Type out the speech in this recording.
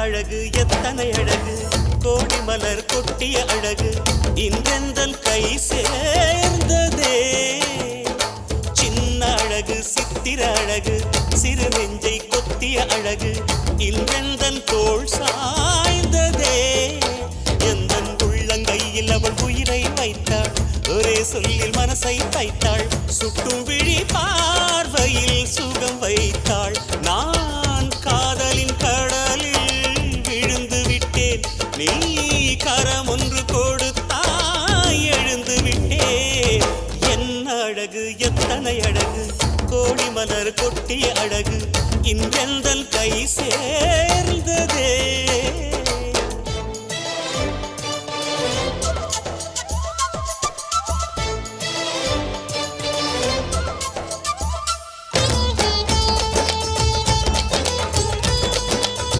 அழகு எத்தனை அழகு கோடி மலர் கொட்டிய அழகு இன்றெந்தன் கை சேர்ந்ததே சின்ன அழகு சித்திர அழகு சிறு நெஞ்சை கொத்திய அழகு இன்றெந்தன் தோள் சாய்ந்ததே எந்தன் உள்ளங்கையில் அவள் உயிரை வைத்தாள் ஒரே சொல்லில் மனசை தைத்தாள் சுட்டும் விழி பார்வையில் சுகம் வைத்தாள் நான் காதலின் கடலில் விழுந்து விட்டேன் நீ கரம் ஒன்று கொடுத்தாய் எழுந்து விட்டேன் என்ன அழகு எத்தனை அழகு கோடி மலர் கொட்டிய அழகு இன்றெந்தன் கை